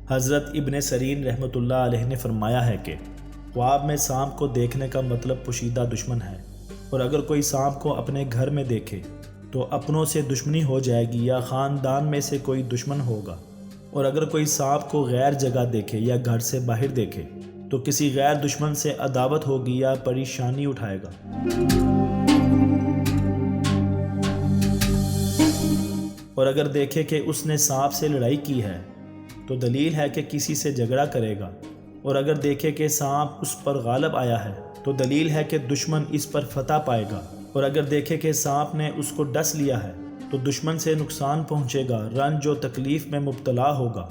حضرت ابن سیرین رحمۃ اللہ علیہ نے فرمایا ہے کہ خواب میں سانپ کو دیکھنے کا مطلب پوشیدہ دشمن ہے، اور اگر کوئی سانپ کو اپنے گھر میں دیکھے تو اپنوں سے دشمنی ہو جائے گی یا خاندان میں سے کوئی دشمن ہوگا، اور اگر کوئی سانپ کو غیر جگہ دیکھے یا گھر سے باہر دیکھے تو کسی غیر دشمن سے عداوت ہوگی یا پریشانی اٹھائے گا۔ اور اگر دیکھے کہ اس نے سانپ سے لڑائی کی ہے تو دلیل ہے کہ کسی سے جھگڑا کرے گا، اور اگر دیکھے کہ سانپ اس پر غالب آیا ہے تو دلیل ہے کہ دشمن اس پر فتح پائے گا، اور اگر دیکھے کہ سانپ نے اس کو ڈس لیا ہے تو دشمن سے نقصان پہنچے گا، رنج و تکلیف میں مبتلا ہوگا۔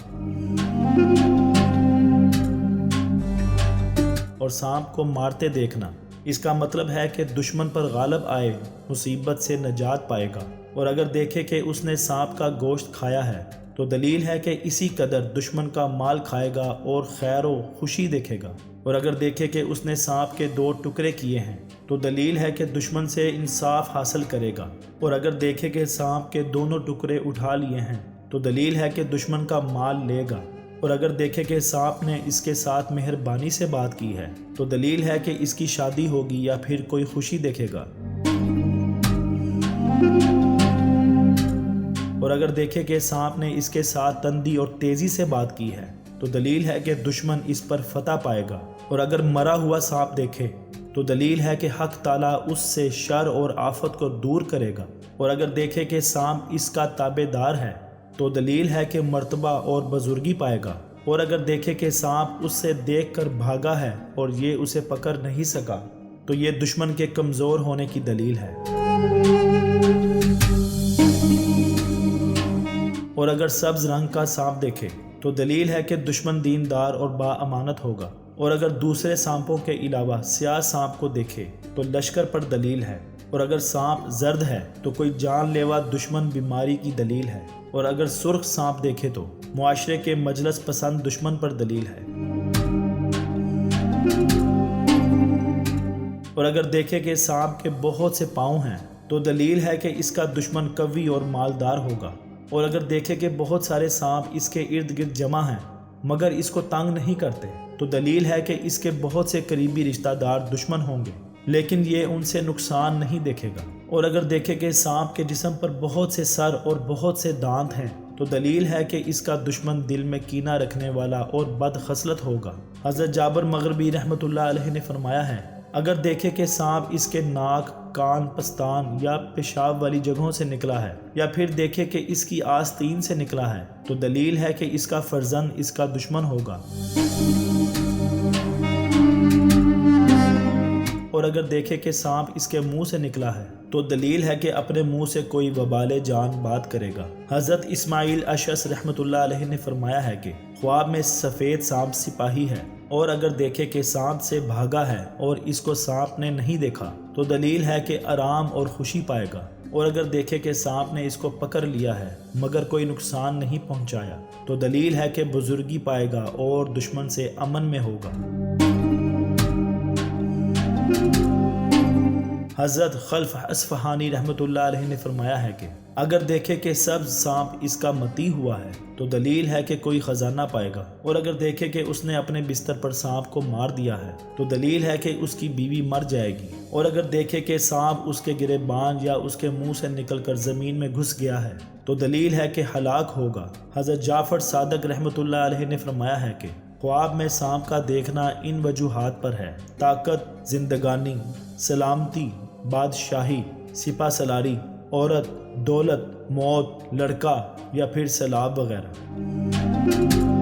اور سانپ کو مارتے دیکھنا، اس کا مطلب ہے کہ دشمن پر غالب آئے مصیبت سے نجات پائے گا، اور اگر دیکھے کہ اس نے سانپ کا گوشت کھایا ہے تو دلیل ہے کہ اسی قدر دشمن کا مال کھائے گا اور خیر و خوشی دیکھے گا، اور اگر دیکھے کہ اس نے سانپ کے 2 ٹکڑے کیے ہیں تو دلیل ہے کہ دشمن سے انصاف حاصل کرے گا، اور اگر دیکھے کہ سانپ کے دونوں ٹکڑے اٹھا لیے ہیں تو دلیل ہے کہ دشمن کا مال لے گا، اور اگر دیکھے کہ سانپ نے اس کے ساتھ مہربانی سے بات کی ہے تو دلیل ہے کہ اس کی شادی ہوگی یا پھر کوئی خوشی دیکھے گا، اور اگر دیکھے کہ سانپ نے اس کے ساتھ تندی اور تیزی سے بات کی ہے تو دلیل ہے کہ دشمن اس پر فتح پائے گا، اور اگر مرا ہوا سانپ دیکھے تو دلیل ہے کہ حق تعالیٰ اس سے شر اور آفت کو دور کرے گا، اور اگر دیکھے کہ سانپ اس کا تابع دار ہے تو دلیل ہے کہ مرتبہ اور بزرگی پائے گا، اور اگر دیکھے کہ سانپ اس سے دیکھ کر بھاگا ہے اور یہ اسے پکڑ نہیں سکا تو یہ دشمن کے کمزور ہونے کی دلیل ہے۔ اور اگر سبز رنگ کا سانپ دیکھے تو دلیل ہے کہ دشمن دیندار اور با امانت ہوگا، اور اگر دوسرے سانپوں کے علاوہ سیاہ سانپ کو دیکھے تو لشکر پر دلیل ہے، اور اگر سانپ زرد ہے تو کوئی جان لیوا دشمن بیماری کی دلیل ہے، اور اگر سرخ سانپ دیکھے تو معاشرے کے مجلس پسند دشمن پر دلیل ہے، اور اگر دیکھے کہ سانپ کے بہت سے پاؤں ہیں تو دلیل ہے کہ اس کا دشمن قوی اور مالدار ہوگا، اور اگر دیکھے کہ بہت سارے سانپ اس کے ارد گرد جمع ہیں مگر اس کو تنگ نہیں کرتے تو دلیل ہے کہ اس کے بہت سے قریبی رشتہ دار دشمن ہوں گے لیکن یہ ان سے نقصان نہیں دیکھے گا، اور اگر دیکھے کہ سانپ کے جسم پر بہت سے سر اور بہت سے دانت ہیں تو دلیل ہے کہ اس کا دشمن دل میں کینہ رکھنے والا اور بد خصلت ہوگا۔ حضرت جابر مغربی رحمۃ اللہ علیہ نے فرمایا ہے، اگر دیکھے کہ سانپ اس کے ناک، کان، پستان یا پیشاب والی جگہوں سے نکلا ہے، یا پھر دیکھے کہ اس کی آستین سے نکلا ہے تو دلیل ہے کہ اس کا فرزند اس کا دشمن ہوگا، اور اگر دیکھے کہ سانپ اس کے منہ سے نکلا ہے تو دلیل ہے کہ اپنے منہ سے کوئی وبال جان بات کرے گا۔ حضرت اسماعیل اشعث رحمۃ اللہ علیہ نے فرمایا ہے کہ خواب میں سفید سانپ سپاہی ہے، اور اگر دیکھے کہ سانپ سے بھاگا ہے اور اس کو سانپ نے نہیں دیکھا تو دلیل ہے کہ آرام اور خوشی پائے گا، اور اگر دیکھے کہ سانپ نے اس کو پکڑ لیا ہے مگر کوئی نقصان نہیں پہنچایا تو دلیل ہے کہ بزرگی پائے گا اور دشمن سے امن میں ہوگا۔ حضرت خلف اصفہانی رحمۃ اللہ علیہ نے فرمایا ہے کہ اگر دیکھے کہ سبز سانپ اس کا متی ہوا ہے تو دلیل ہے کہ کوئی خزانہ پائے گا، اور اگر دیکھے کہ اس نے اپنے بستر پر سانپ کو مار دیا ہے تو دلیل ہے کہ اس کی بیوی مر جائے گی، اور اگر دیکھے کہ سانپ اس کے گریبان یا اس کے منہ سے نکل کر زمین میں گھس گیا ہے تو دلیل ہے کہ ہلاک ہوگا۔ حضرت جعفر صادق رحمۃ اللہ علیہ نے فرمایا ہے کہ خواب میں سانپ کا دیکھنا ان وجوہات پر ہے: طاقت، زندگانی، سلامتی، بادشاہی، سپہ سالاری، عورت، دولت، موت، لڑکا یا پھر سیلاب وغیرہ۔